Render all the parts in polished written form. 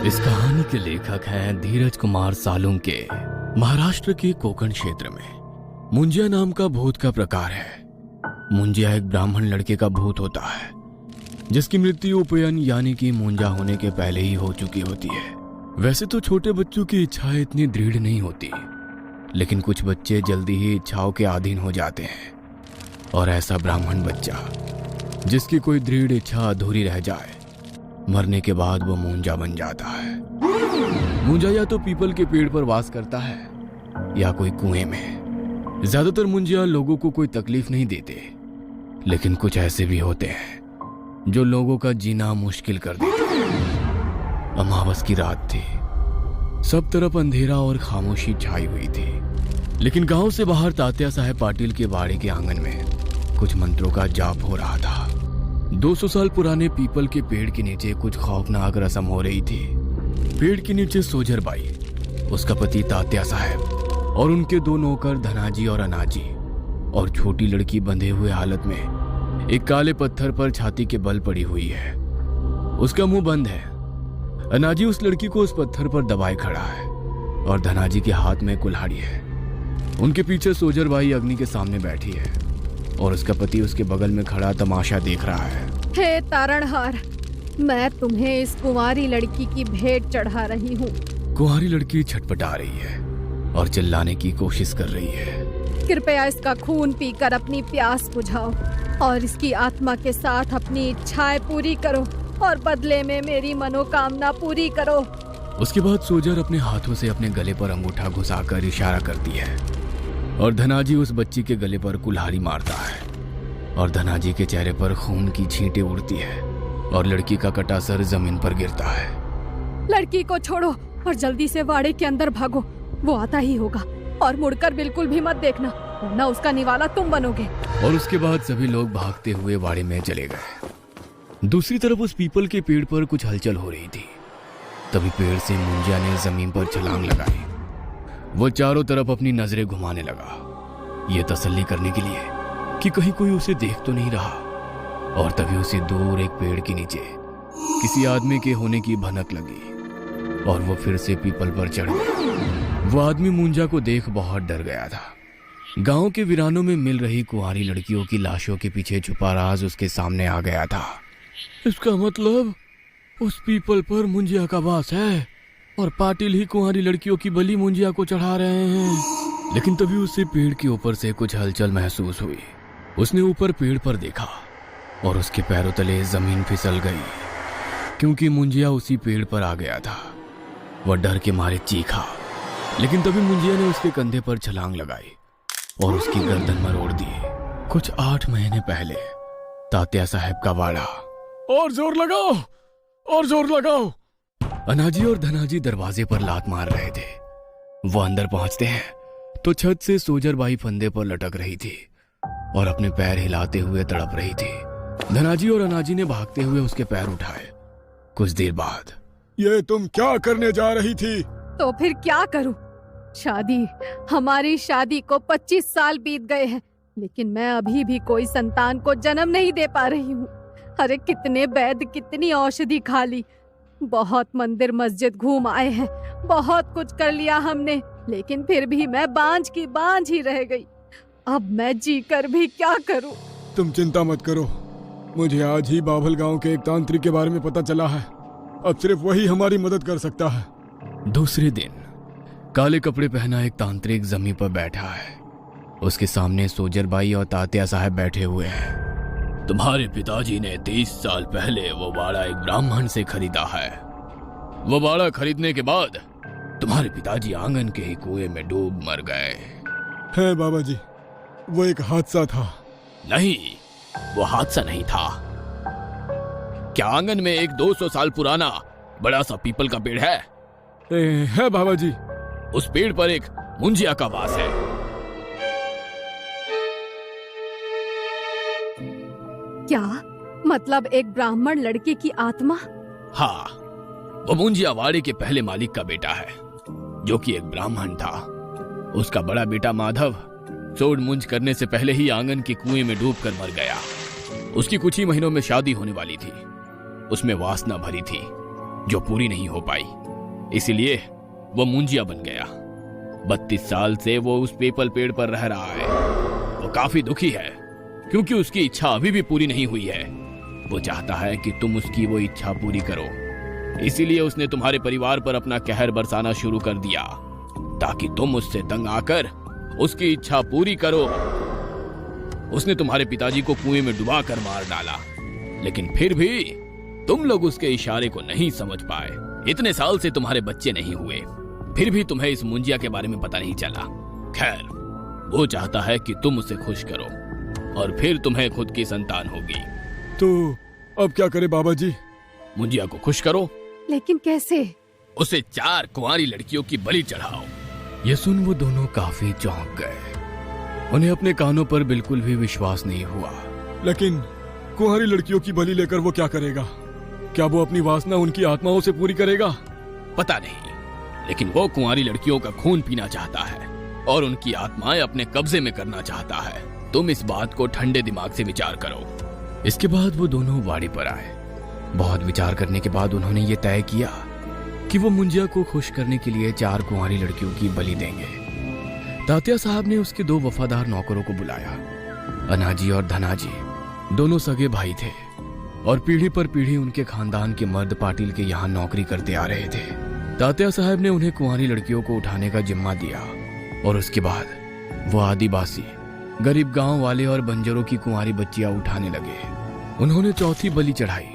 इस कहानी के लेखक हैं धीरज कुमार सालुंके। महाराष्ट्र के कोकण क्षेत्र में मुंजिया नाम का भूत का प्रकार है। मुंजिया एक ब्राह्मण लड़के का भूत होता है जिसकी मृत्यु उपयन यानी कि मुंजा होने के पहले ही हो चुकी होती है। वैसे तो छोटे बच्चों की इच्छाएं इतनी दृढ़ नहीं होती, लेकिन कुछ बच्चे जल्दी ही इच्छाओं के अधीन हो जाते हैं। और ऐसा ब्राह्मण बच्चा जिसकी कोई दृढ़ इच्छा अधूरी रह जाए, मरने के बाद वो मुंजा बन जाता है। मुंजा या तो पीपल के पेड़ पर वास करता है या कोई कुएं में। ज्यादातर मुंजिया लोगों को कोई तकलीफ नहीं देते, लेकिन कुछ ऐसे भी होते हैं जो लोगों का जीना मुश्किल कर देते हैं। अमावस की रात थी, सब तरफ अंधेरा और खामोशी छाई हुई थी, लेकिन गांव से बाहर तात्या साहब पाटिल के बाड़े के आंगन में कुछ मंत्रों का जाप हो रहा था। 200 साल पुराने पीपल के पेड़ के नीचे कुछ खौफनाक रस्म हो रही थी। पेड़ के नीचे सोजर बाई, उसका पति तात्या साहब और उनके 2 नौकर धनाजी और अनाजी, और छोटी लड़की बंधे हुए हालत में एक काले पत्थर पर छाती के बल पड़ी हुई है। उसका मुंह बंद है। अनाजी उस लड़की को उस पत्थर पर दबाए खड़ा है और धनाजी के हाथ में कुल्हाड़ी है। उनके पीछे सोजर बाई अग्नि के सामने बैठी है और उसका पति उसके बगल में खड़ा तमाशा देख रहा है। हे तारणहार, मैं तुम्हें इस कुंवारी लड़की की भेंट चढ़ा रही हूँ। कुंवारी लड़की छटपटा रही है और चिल्लाने की कोशिश कर रही है। कृपया इसका खून पीकर अपनी प्यास बुझाओ और इसकी आत्मा के साथ अपनी इच्छाएं पूरी करो और बदले में मेरी मनोकामना पूरी करो। उसके बाद सोजर अपने हाथों से अपने गले पर अंगूठा घुसाकर इशारा करती है और धनाजी उस बच्ची के गले पर कुल्हाड़ी मारता है और धनाजी के चेहरे पर खून की छींटें उड़ती है और लड़की का कटा सर जमीन पर गिरता है। लड़की को छोड़ो और जल्दी से वाड़े के अंदर भागो, वो आता ही होगा, और मुड़कर बिल्कुल भी मत देखना, वरना उसका निवाला तुम बनोगे। और उसके बाद सभी लोग भागते हुए वाड़े में चले गए। दूसरी तरफ उस पीपल के पेड़ पर कुछ हलचल हो रही थी। तभी पेड़ से मुंजिया ने जमीन पर छलांग लगाई। वो चारों तरफ अपनी नजरें घुमाने लगा, ये तसल्ली करने के लिए कि कहीं कोई उसे देख तो नहीं रहा। और तभी उसे दूर एक पेड़ के नीचे किसी आदमी के होने की भनक लगी और वो फिर से पीपल पर चढ़ गया। वो आदमी मुंजा को देख बहुत डर गया था। गांव के वीरानों में मिल रही कुंवारी लड़कियों की लाशों के पीछे छुपा राज उसके सामने आ गया था। इसका मतलब उस पीपल पर मुंजिया का वास है और पाटिल ही कुंवारी लड़कियों की बलि मुंजिया को चढ़ा रहे हैं। लेकिन तभी उसे पेड़ के ऊपर से कुछ हलचल महसूस हुई। उसने ऊपर पेड़ पर देखा और उसके पैरों तले जमीन फिसल गई, क्योंकि मुंजिया उसी पेड़ पर आ गया था। वह डर के मारे चीखा, लेकिन तभी मुंजिया ने उसके कंधे पर छलांग लगाई और उसकी गर्दन मरोड़ दी। कुछ 8 महीने पहले तात्या साहब का वाड़ा। और जोर लगाओ, और जोर लगाओ। अनाजी और धनाजी दरवाजे पर लात मार रहे थे। वो अंदर पहुंचते हैं तो छत से सोजर बाई फंदे पर लटक रही थी और अपने पैर हिलाते हुए तड़प रही थी। धनाजी और अनाजी ने भागते हुए उसके पैर उठाए। कुछ देर बाद, ये तुम क्या करने जा रही थी? तो फिर क्या करूं? हमारी शादी को 25 साल बीत गए हैं, लेकिन मैं अभी भी कोई संतान को जन्म नहीं दे पा रही हूँ। अरे कितने वैद्य, कितनी औषधि खा ली, बहुत मंदिर मस्जिद घूम आए हैं, बहुत कुछ कर लिया हमने, लेकिन फिर भी मैं बांझ की बांझ ही रह गई। अब मैं जी कर भी क्या करूं? तुम चिंता मत करो, मुझे आज ही बाभल गांव के एक तांत्रिक के बारे में पता चला है। अब सिर्फ वही हमारी मदद कर सकता है। दूसरे दिन काले कपड़े पहना एक तांत्रिक जमीन पर बैठा है। उसके सामने सोजर बाई और तात्या साहब बैठे हुए हैं। तुम्हारे पिताजी ने 30 साल पहले वो बाड़ा एक ब्राह्मण से खरीदा है। वो बाड़ा खरीदने के बाद तुम्हारे पिताजी आंगन के ही कुएं में डूब मर गए। है बाबा जी, वो एक हादसा था। नहीं, वो हादसा नहीं था। क्या आंगन में एक 200 साल पुराना बड़ा सा पीपल का पेड़ है? है बाबा जी। उस पेड़ पर एक मुंजिया का वास है। क्या मतलब? एक ब्राह्मण लड़के की आत्मा? हाँ, वो मुंजिया वाड़े के पहले मालिक का बेटा है, जो कि एक ब्राह्मण था। उसका बड़ा बेटा माधव सोड मुंज करने से पहले ही आंगन के कुएं में डूबकर मर गया। उसकी कुछ ही महीनों में शादी होने वाली थी। उसमें वासना भरी थी जो पूरी नहीं हो पाई, इसीलिए वो मुंजिया बन गया। 32 साल से वो उस पीपल पेड़ पर रह रहा है। वो काफी दुखी है क्योंकि उसकी इच्छा अभी भी पूरी नहीं हुई है। वो चाहता है कि तुम उसकी वो इच्छा पूरी करो, इसीलिए उसने तुम्हारे परिवार पर अपना कहर बरसाना शुरू कर दिया ताकि तुम उससे तंग आकर उसकी इच्छा पूरी करो। उसने तुम्हारे पिताजी को कुएं में डुबा कर मार डाला, लेकिन फिर भी तुम लोग उसके इशारे को नहीं समझ पाए। इतने साल से तुम्हारे बच्चे नहीं हुए, फिर भी तुम्हें इस मुंजिया के बारे में पता नहीं चला। खैर, वो चाहता है कि तुम उसे खुश करो और फिर तुम्हें खुद की संतान होगी। तो अब क्या करें बाबा जी? मुंजिया को खुश करो। लेकिन कैसे? उसे 4 कुंवारी लड़कियों की बलि चढ़ाओ। ये सुन वो दोनों काफी चौंक गए। उन्हें अपने कानों पर बिल्कुल भी विश्वास नहीं हुआ। लेकिन कुंवारी लड़कियों की बलि लेकर वो क्या करेगा? क्या वो अपनी वासना उनकी आत्माओं से पूरी करेगा? पता नहीं, लेकिन वो कुंवारी लड़कियों का खून पीना चाहता है और उनकी आत्माएं अपने कब्जे में करना चाहता है। तुम इस बात को ठंडे दिमाग से विचार करो। इसके बाद वो दोनों वाड़ी पर आए। बहुत विचार करने के बाद उन्होंने ये तय किया कि वो मुंजिया को खुश करने के लिए 4 कुंवारी लड़कियों की बलि देंगे। तात्या साहब ने उसके 2 वफादार नौकरों को बुलाया। अनाजी और धनाजी दोनों सगे भाई थे और पीढ़ी पर पीढ़ी उनके खानदान के मर्द पाटिल के यहाँ नौकरी करते आ रहे थे। तात्या साहब ने उन्हें कुंवारी लड़कियों को उठाने का जिम्मा दिया और उसके बाद वो आदिवासी, गरीब गांव वाले और बंजरों की कुंवारी बच्चियां उठाने लगे। उन्होंने चौथी बलि चढ़ाई,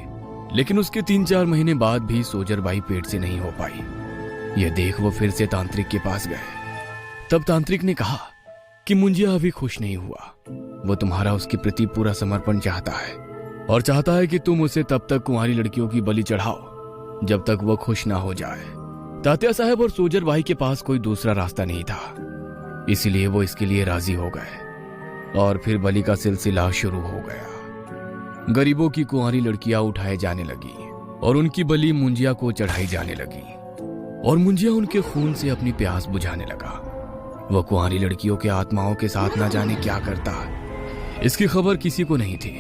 लेकिन उसके 3-4 महीने बाद भी सोजरबाई पेट से नहीं हो पाई। यह देख वो फिर से तांत्रिक के पास गए। तब तांत्रिक ने कहा कि मुंजिया अभी खुश नहीं हुआ। वो तुम्हारा उसके प्रति पूरा समर्पण चाहता है और चाहता है कि तुम उसे तब तक कुंवारी लड़कियों की बलि चढ़ाओ जब तक वो खुश ना हो जाए। तात्या साहब और सोजरबाई के पास कोई दूसरा रास्ता नहीं था, इसलिए वो इसके लिए राजी हो गए और फिर बलि का सिलसिला शुरू हो गया। गरीबों की कुंवारी लड़कियां उठाए जाने लगी और उनकी बलि मुंजिया को चढ़ाई जाने लगी और मुंजिया उनके खून से अपनी प्यास बुझाने लगा। वह कुंवारी लड़कियों के आत्माओं के साथ ना जाने क्या करता, इसकी खबर किसी को नहीं थी।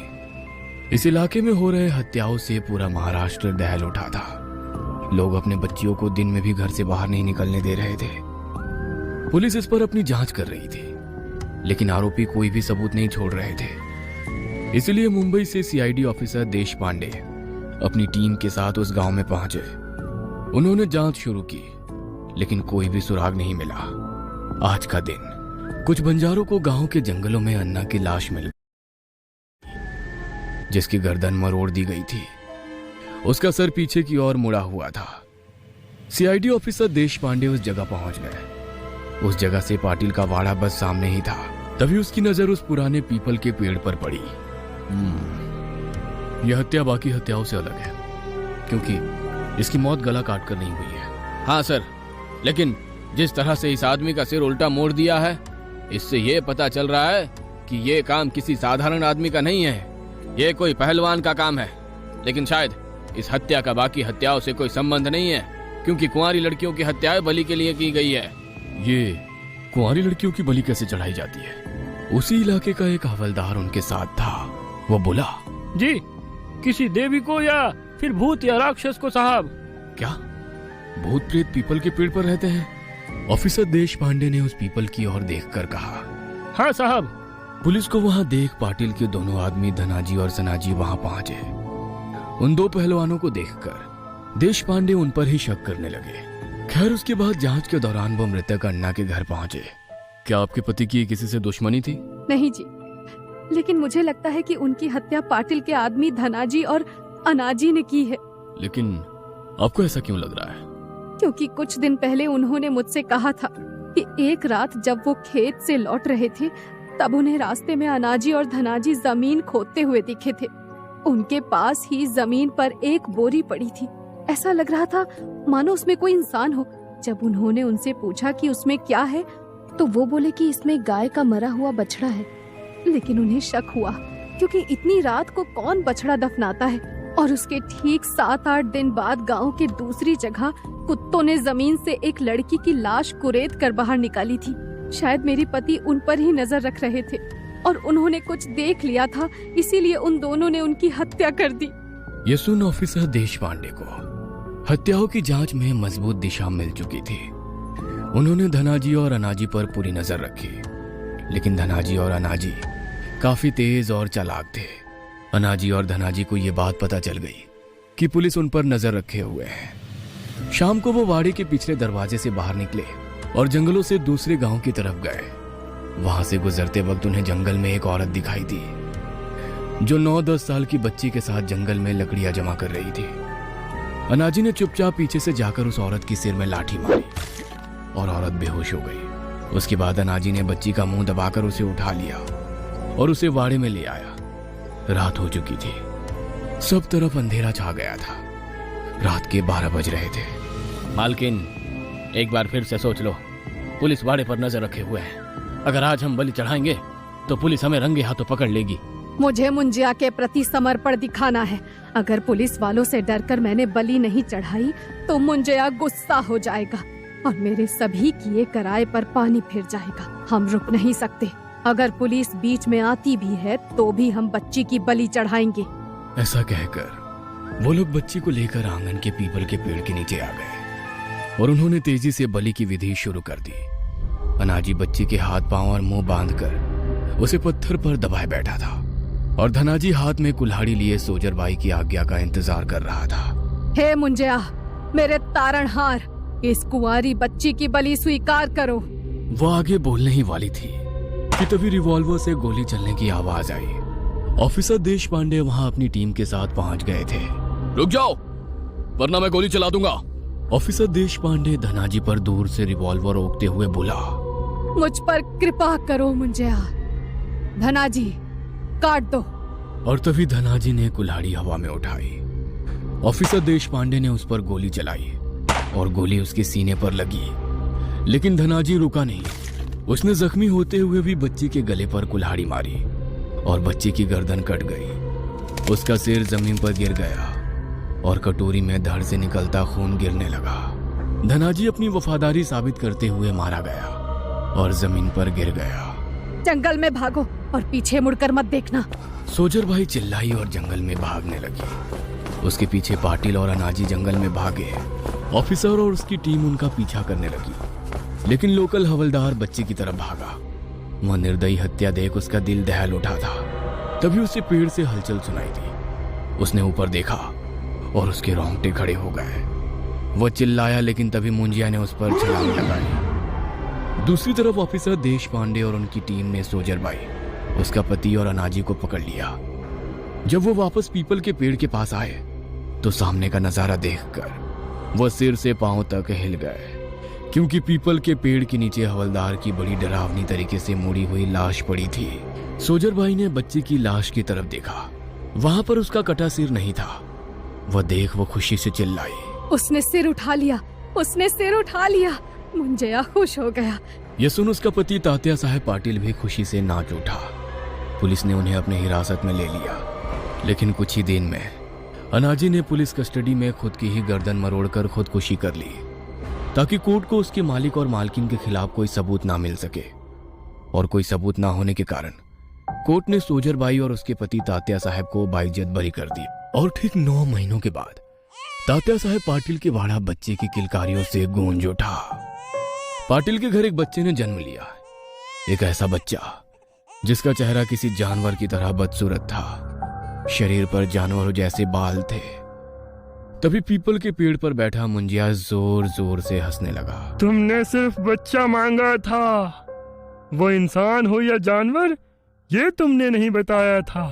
इस इलाके में हो रहे हत्याओं से पूरा महाराष्ट्र दहल उठा था। लोग अपने बच्चियों को दिन में भी घर से बाहर नहीं निकलने दे रहे थे। पुलिस इस पर अपनी जांच कर रही थी, लेकिन आरोपी कोई भी सबूत नहीं छोड़ रहे थे। इसलिए मुंबई से सीआईडी ऑफिसर देश पांडे अपनी टीम के साथ उस गांव में पहुंचे। उन्होंने जांच शुरू की, लेकिन कोई भी सुराग नहीं मिला। आज का दिन कुछ बंजारों को गांव के जंगलों में अन्ना की लाश मिल गई, जिसकी गर्दन मरोड़ दी गई थी। उसका सर पीछे की ओर मुड़ा हुआ था। सीआईडी ऑफिसर देश पांडे उस जगह पहुंच गए। उस जगह से पाटिल का वाड़ा बस सामने ही था। तभी उसकी नजर उस पुराने पीपल के पेड़ पर पड़ी। यह हत्या बाकी हत्याओं से अलग है, क्योंकि इसकी मौत गला काटकर नहीं हुई है। हाँ सर, लेकिन जिस तरह से इस आदमी का सिर उल्टा मोड़ दिया है, इससे यह पता चल रहा है कि यह काम किसी साधारण आदमी का नहीं है। यह कोई पहलवान का काम है। लेकिन शायद इस हत्या का बाकी हत्याओं से कोई संबंध नहीं है, क्योंकि कुंवारी लड़कियों की हत्याएं बलि के लिए की गई है। ये कुंवारी लड़कियों की बलि कैसे चढ़ाई जाती है? उसी इलाके का एक हवलदार उनके साथ था। वो बोला, जी, किसी देवी को या फिर भूत या राक्षस को साहब। क्या भूत प्रेत पीपल के पेड़ पर रहते हैं? ऑफिसर देश पांडे ने उस पीपल की ओर देखकर कहा। हाँ साहब। पुलिस को वहां देख पाटिल के दोनों आदमी धनाजी और सनाजी वहां पहुंचे। उन 2 पहलवानों को देखकर देश पांडे उन पर ही शक करने लगे। खैर, उसके बाद जांच के दौरान वो मृतक अन्ना के घर पहुंचे। क्या आपके पति की किसी से दुश्मनी थी? नहीं जी, लेकिन मुझे लगता है कि उनकी हत्या पाटिल के आदमी धनाजी और अनाजी ने की है। लेकिन आपको ऐसा क्यों लग रहा है? क्योंकि कुछ दिन पहले उन्होंने मुझसे कहा था कि एक रात जब वो खेत से लौट रहे थे, तब उन्हें रास्ते में अनाजी और धनाजी जमीन खोदते हुए दिखे थे। उनके पास ही जमीन पर एक बोरी पड़ी थी। ऐसा लग रहा था मानो उसमें कोई इंसान हो। जब उन्होंने उनसे पूछा कि उसमें क्या है, तो वो बोले कि इसमें गाय का मरा हुआ बछड़ा है। लेकिन उन्हें शक हुआ, क्योंकि इतनी रात को कौन बछड़ा दफनाता है। और उसके ठीक 7-8 दिन बाद गांव के दूसरी जगह कुत्तों ने जमीन से एक लड़की की लाश कुरेद कर बाहर निकाली थी। शायद मेरे पति उन पर ही नजर रख रहे थे और उन्होंने कुछ देख लिया था, इसीलिए उन दोनों ने उनकी हत्या कर दी। ये सुन ऑफिसर देश पांडे को हत्याओं की जांच में मजबूत दिशा मिल चुकी थी। उन्होंने धनाजी और अनाजी पर पूरी नजर रखी, लेकिन धनाजी और अनाजी काफी तेज और चालाक थे। अनाजी और धनाजी को यह बात पता चल गई कि पुलिस उन पर नजर रखे हुए है। शाम को वो वाड़ी के पिछले दरवाजे से बाहर निकले और जंगलों से दूसरे गांव की तरफ गए। वहां से गुजरते वक्त उन्हें जंगल में एक औरत दिखाई दी जो 9-10 साल की बच्ची के साथ जंगल में लकड़ियां जमा कर रही थी। अनाजी ने चुपचाप पीछे से जाकर उस औरत की सिर में लाठी मारी और औरत बेहोश हो गई। उसके बाद अनाजी ने बच्ची का मुंह दबाकर उसे उठा लिया और उसे वाड़े में ले आया। रात हो चुकी थी, सब तरफ अंधेरा छा गया था। रात के 12 बज रहे थे। मालकिन, एक बार फिर से सोच लो, पुलिस वाड़े पर नजर रखे हुए है। अगर आज हम बलि चढ़ाएंगे तो पुलिस हमें रंगे हाथों पकड़ लेगी। मुझे मुंजिया के प्रति समर्पण दिखाना है। अगर पुलिस वालों से डरकर मैंने बलि नहीं चढ़ाई तो मुंजिया गुस्सा हो जाएगा और मेरे सभी किए कराए पर पानी फिर जाएगा। हम रुक नहीं सकते। अगर पुलिस बीच में आती भी है तो भी हम बच्ची की बलि चढ़ाएंगे। ऐसा कहकर वो लोग बच्ची को लेकर आंगन के पीपल के पेड़ के नीचे आ गए और उन्होंने तेजी से बलि की विधि शुरू कर दी। अनाजी बच्ची के हाथ पांव और मुंह बांधकर उसे पत्थर पर दबाए बैठा था और धनाजी हाथ में कुल्हाड़ी लिए सोजर बाई की आज्ञा का इंतजार कर रहा था। हे मुंजिया, मेरे तारणहार, इस कुंवारी बच्ची की बलि स्वीकार करो। वो आगे बोलने ही वाली थी कि तभी रिवॉल्वर से गोली चलने की आवाज आई। ऑफिसर देश पांडे वहां अपनी टीम के साथ पहुंच गए थे। रुक जाओ, वरना मैं गोली चला दूंगा। ऑफिसर देश पांडे धनाजी पर दूर से रिवॉल्वर रोकते हुए बोला, मुझ पर कृपा करो मुंजिया। धनाजी, काट दो। और तभी धनाजी ने कुल्हाड़ी हवा में उठाई। ऑफिसर देश पांडे ने उस पर गोली चलाई और गोली उसके सीने पर लगी, लेकिन धनाजी रुका नहीं। उसने जख्मी होते हुए भी बच्ची के गले पर कुल्हाड़ी मारी और बच्ची की गर्दन कट गई। उसका सिर जमीन पर गिर गया और कटोरी में धड़ से निकलता खून गिरने लगा। धनाजी अपनी वफादारी साबित करते हुए मारा गया और जमीन पर गिर गया। जंगल में भागो और पीछे मुड़कर मत देखना। सोजर भाई चिल्लाई और जंगल में भागने लगी। उसके पीछे पाटिल और अनाजी जंगल में भागे। ऑफिसर और उसकी टीम उनका पीछा करने लगी, लेकिन लोकल हवलदार बच्ची की तरफ भागा। वह निर्दयी हत्या देख उसका दिल दहल उठा था। तभी उसे पेड़ से हलचल सुनाई दी। उसने ऊपर देखा और उसके रोंगटे खड़े हो गए। वह चिल्लाया, लेकिन तभी मुंजिया ने उस पर छलांग लगाई। दूसरी तरफ ऑफिसर देश पांडे और उनकी टीम ने सोजर बाई, उसका पति और अनाजी को पकड़ लिया। जब वो वापस पीपल के पेड़ के पास आए तो सामने का नजारा देखकर वह सिर से पांव तक हिल गए, क्योंकि पीपल के पेड़ के नीचे हवलदार की बड़ी डरावनी तरीके से मुड़ी हुई लाश पड़ी थी। सोजर भाई ने बच्ची की लाश की तरफ देखा। वहां पर उसका कटा सिर नहीं था। वह देख वो खुशी से चिल्लाई, उसने सिर उठा लिया, उसने सिर उठा लिया। मुंजिया खुश हो गया। यह सुन उसका पति तात्या साहब पाटिल भी खुशी से नाच उठा। पुलिस ने उन्हें अपने हिरासत में ले लिया, लेकिन कुछ ही दिन में अनाजी ने पुलिस कस्टडी में खुद की ही गर्दन मरोड़कर खुदकुशी कर ली, ताकि कोर्ट को उसके मालिक और मालकिन के खिलाफ कोई सबूत ना मिल सके। और कोई सबूत ना होने के कारण कोर्ट ने सोजर बाई और उसके पति तात्या साहब को बाइज्जत बरी कर दी। और ठीक 9 महीनों के बाद तात्या साहब पाटिल के वाड़ा बच्चे की किलकारियों से गूंज उठा। पाटिल के घर एक बच्चे ने जन्म लिया, एक ऐसा बच्चा जिसका चेहरा किसी जानवर की तरह बदसूरत था। शरीर पर जानवरों जैसे बाल थे। तभी पीपल के पेड़ पर बैठा मुंजिया जोर जोर से हंसने लगा। तुमने सिर्फ बच्चा मांगा था, वो इंसान हो या जानवर ये तुमने नहीं बताया था।